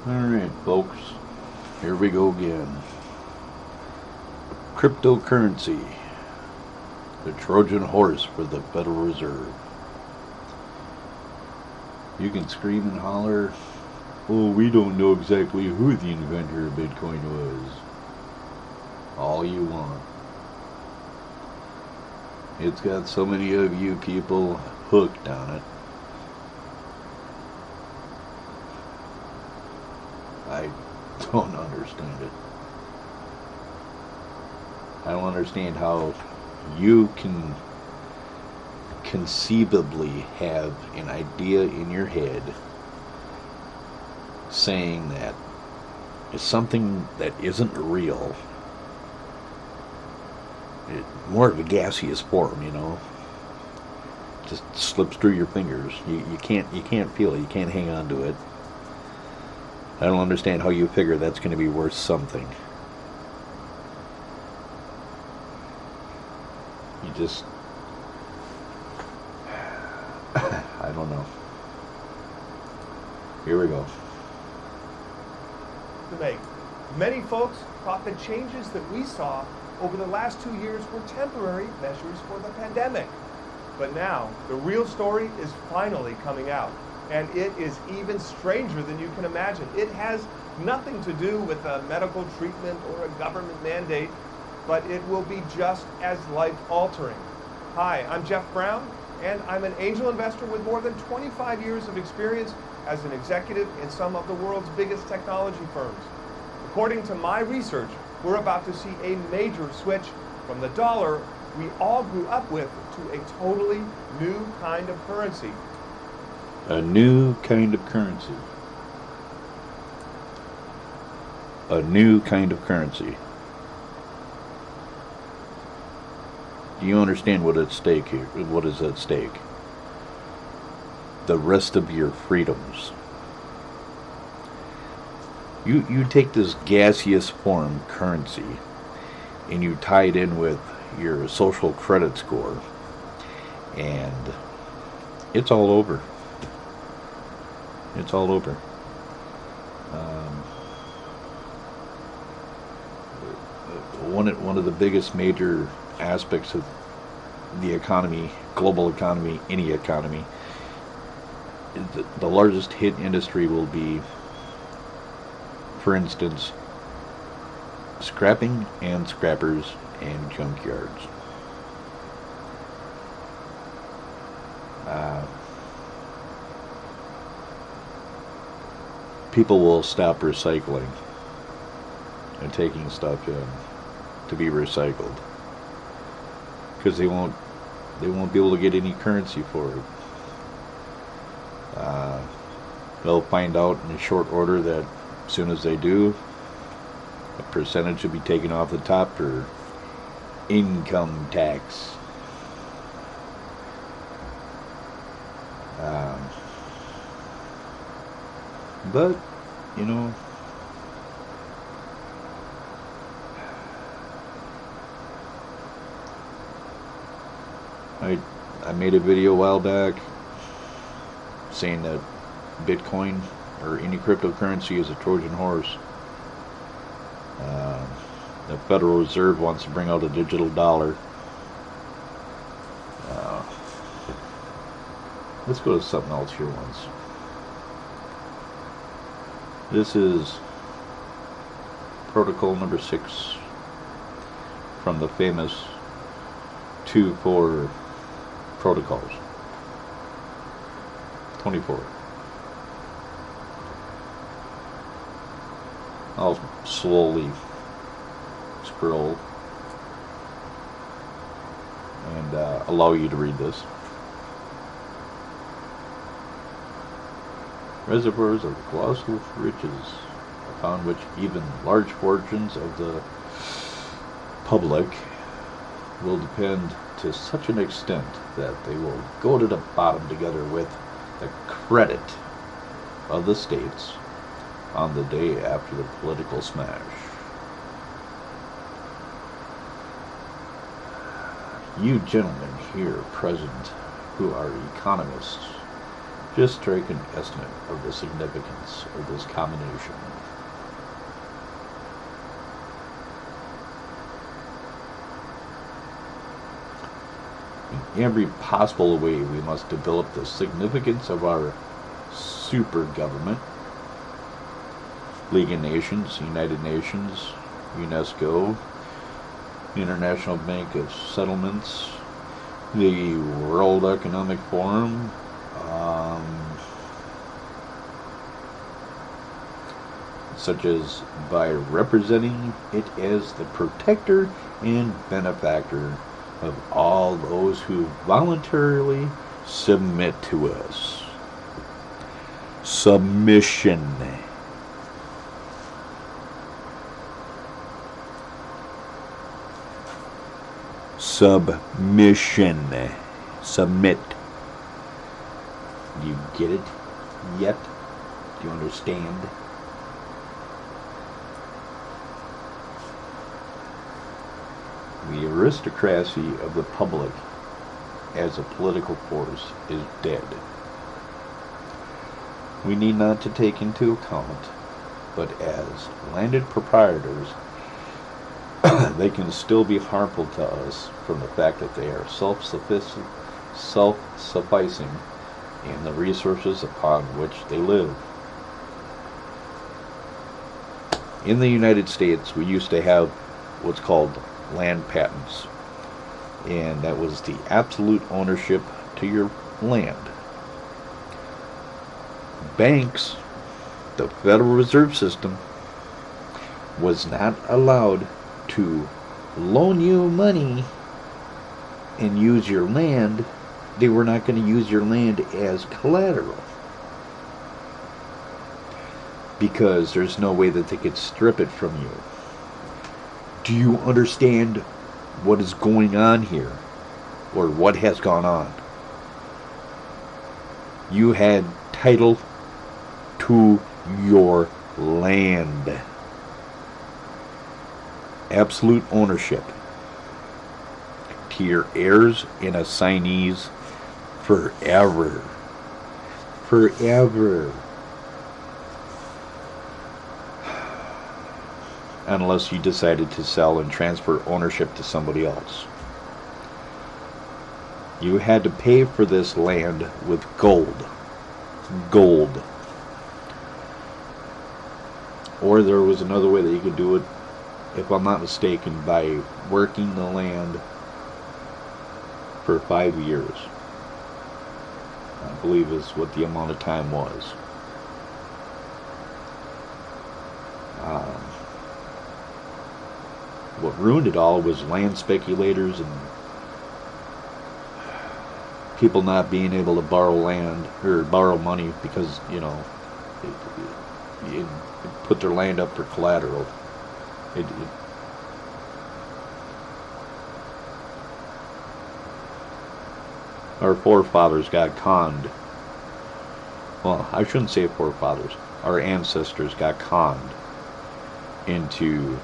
Alright, folks, here we go again. Cryptocurrency, the Trojan horse for the Federal Reserve. You can scream and holler, oh, we don't know exactly who the inventor of Bitcoin was. All you want. It's got so many of you people hooked on it. I don't understand it. I don't understand how you can conceivably have an idea in your head saying that it's something that isn't real. More of a gaseous form, you know. Just slips through your fingers. You can't feel it. You can't hang on to it. I don't understand how you figure that's going to be worth something. You just... I don't know. Here we go. To make. Many folks thought the changes that we saw over the last 2 years were temporary measures for the pandemic. But now, the real story is finally coming out. And it is even stranger than you can imagine. It has nothing to do with a medical treatment or a government mandate, but it will be just as life-altering. Hi, I'm Jeff Brown, and I'm an angel investor with more than 25 years of experience as an executive in some of the world's biggest technology firms. According to my research, we're about to see a major switch from the dollar we all grew up with to a totally new kind of currency. A new kind of currency. A new kind of currency. Do you understand what at stake here? What is at stake? The rest of your freedoms. You take this gaseous form currency and you tie it in with your social credit score, and it's all over. It's all over. One of the biggest major aspects of the economy, global economy, any economy, is the largest hit industry will be, for instance, scrapping and scrappers and junkyards. People will stop recycling and taking stuff in to be recycled because they won't be able to get any currency for it. They'll find out in short order that as soon as they do, a percentage will be taken off the top for income tax. But, you know, I made a video a while back saying that Bitcoin or any cryptocurrency is a Trojan horse. The Federal Reserve wants to bring out a digital dollar. Let's go to something else here once. This is protocol number 6 from the famous 2-4 protocols. 24. I'll slowly scroll and allow you to read this. Reservoirs of colossal riches, upon which even large fortunes of the public will depend to such an extent that they will go to the bottom together with the credit of the states on the day after the political smash. You gentlemen here present who are economists just strike an estimate of the significance of this combination. In every possible way, we must develop the significance of our super government, League of Nations, United Nations, UNESCO, International Bank of Settlements, the World Economic Forum, such as by representing it as the protector and benefactor of all those who voluntarily submit to us. Submission. Submission. Submit. Do you get it yet? Do you understand? The aristocracy of the public as a political force is dead. We need not to take into account, but as landed proprietors, they can still be harmful to us from the fact that they are self-sufficing in the resources upon which they live. In the United States, we used to have what's called land patents, and that was the absolute ownership to your land. Banks, the Federal Reserve System, was not allowed to loan you money and use your land. They were not going to use your land as collateral, because there's no way that they could strip it from you. Do you understand what is going on here, or what has gone on? You had title to your land. Absolute ownership to your heirs and assignees forever. Forever. Unless you decided to sell and transfer ownership to somebody else. You had to pay for this land with gold. Gold. Or there was another way that you could do it, if I'm not mistaken, by working the land for 5 years. I believe is what the amount of time was. What ruined it all was land speculators and people not being able to borrow land or borrow money because, it put their land up for collateral. Our forefathers got conned. Well, I shouldn't say forefathers. Our ancestors got conned into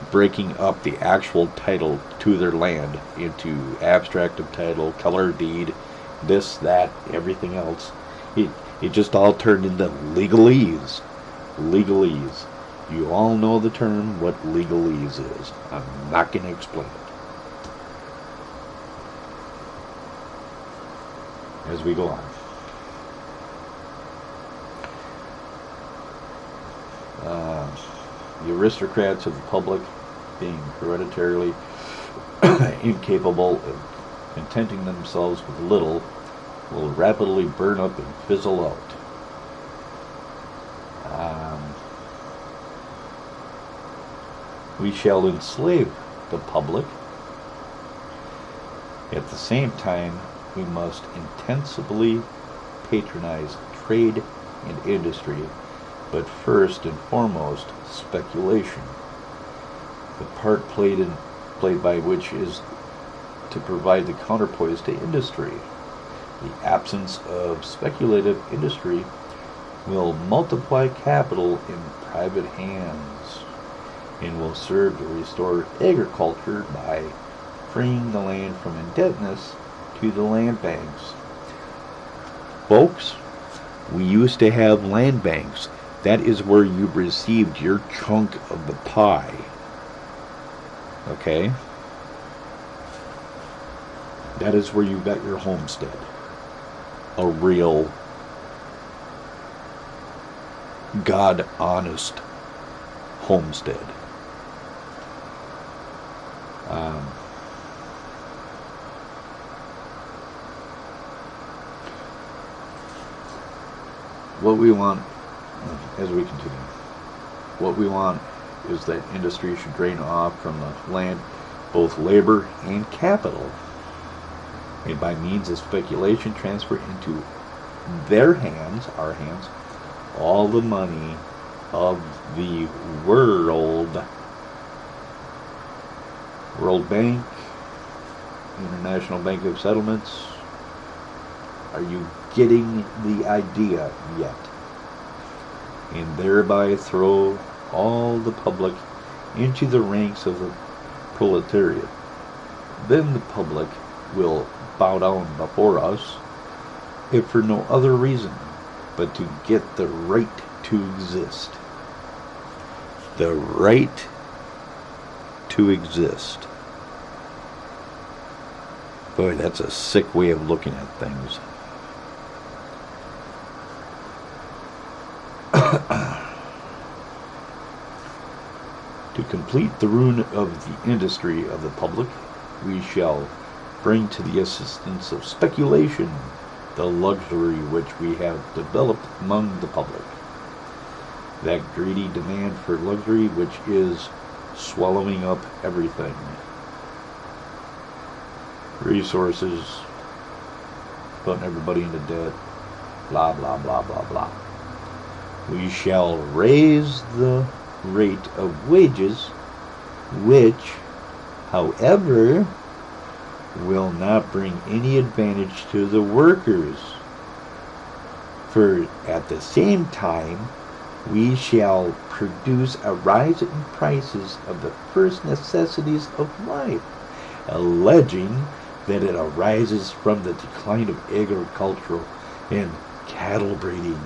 breaking up the actual title to their land into abstract of title, color deed, this, that, everything else. It just all turned into legalese. Legalese. You all know the term, what legalese is. I'm not going to explain it. As we go on. The aristocrats of the public, being hereditarily incapable of contenting themselves with little, will rapidly burn up and fizzle out. We shall enslave the public. At the same time, we must intensively patronize trade and industry, but first and foremost, speculation. The part played by which is to provide the counterpoise to industry. The absence of speculative industry will multiply capital in private hands and will serve to restore agriculture by freeing the land from indebtedness to the land banks. Folks, we used to have land banks. That is where you received your chunk of the pie. Okay? That is where you got your homestead. A real, God-honest homestead. What we want, as we continue, what we want is that industry should drain off from the land both labor and capital, and by means of speculation transfer into their hands, our hands, all the money of the world. World Bank, International Bank of Settlements. Are you getting the idea yet? And thereby throw all the public into the ranks of the proletariat. Then the public will bow down before us, if for no other reason but to get the right to exist. The right to exist. Boy, that's a sick way of looking at things. To complete the ruin of the industry of the public, we shall bring to the assistance of speculation the luxury which we have developed among the public. That greedy demand for luxury which is swallowing up everything. Resources, putting everybody into debt, blah, blah, blah, blah, blah. We shall raise the rate of wages, which, however, will not bring any advantage to the workers. For at the same time, we shall produce a rise in prices of the first necessities of life, alleging that it arises from the decline of agricultural and cattle breeding.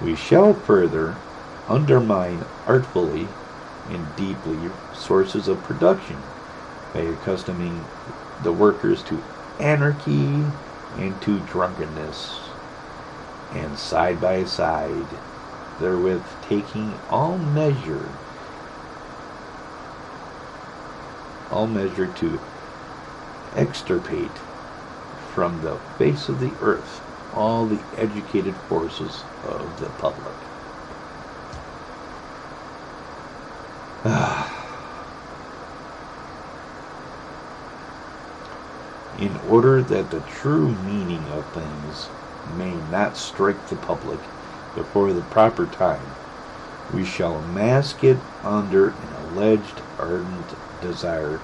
We shall further undermine artfully and deeply sources of production by accustoming the workers to anarchy and to drunkenness, and side by side therewith taking all measure to extirpate from the face of the earth all the educated forces of the public. In order that the true meaning of things may not strike the public before the proper time, we shall mask it under an alleged ardent desire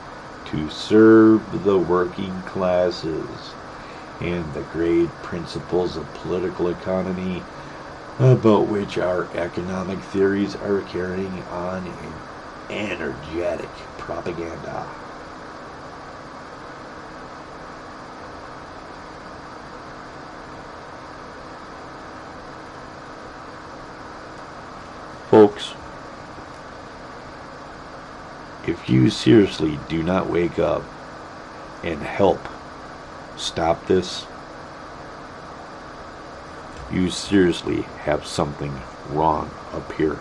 to serve the working classes and the great principles of political economy about which our economic theories are carrying on an energetic propaganda. Folks, if you seriously do not wake up and help stop this, you seriously have something wrong up here.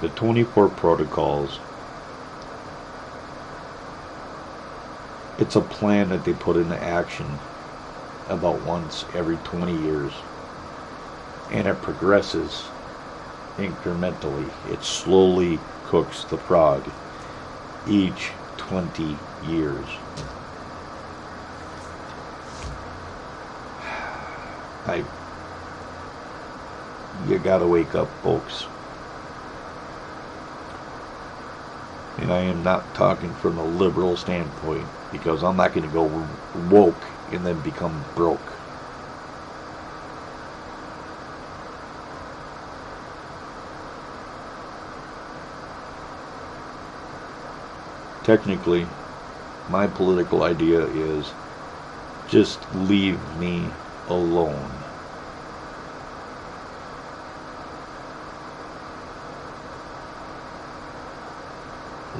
The 24 protocols, it's a plan that they put into action about once every 20 years, and it progresses incrementally. It slowly cooks the frog each 20 years. You gotta wake up, folks. And I am not talking from a liberal standpoint, because I'm not going to go woke and then become broke. Technically, my political idea is just leave me alone.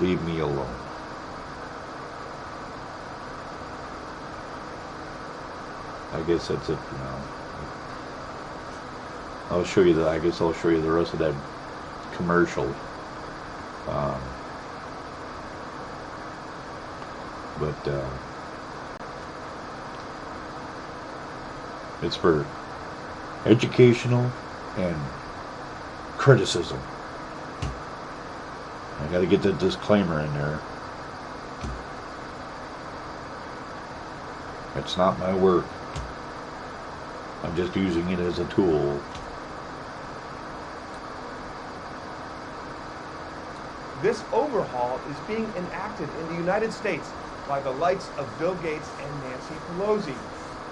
Leave me alone. I guess that's it for now. I'll show you I guess I'll show you the rest of that commercial. But it's for educational and criticism. I got to get that disclaimer in there. It's not my work. I'm just using it as a tool. This overhaul is being enacted in the United States by the likes of Bill Gates and Nancy Pelosi,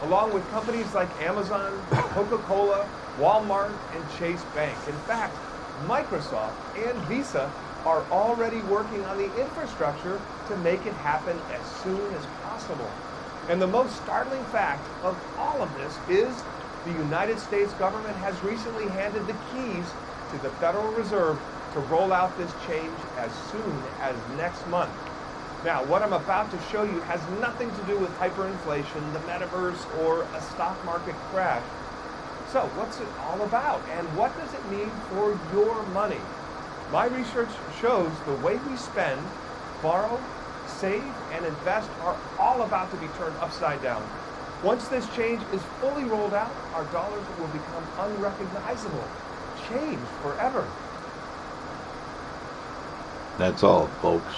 along with companies like Amazon, Coca-Cola, Walmart, and Chase Bank. In fact, Microsoft and Visa are already working on the infrastructure to make it happen as soon as possible. And the most startling fact of all of this is the United States government has recently handed the keys to the Federal Reserve to roll out this change as soon as next month. Now, what I'm about to show you has nothing to do with hyperinflation, the metaverse, or a stock market crash. So, what's it all about, and what does it mean for your money? My research shows the way we spend, borrow, save, and invest are all about to be turned upside down. Once this change is fully rolled out, our dollars will become unrecognizable, changed forever. That's all, folks.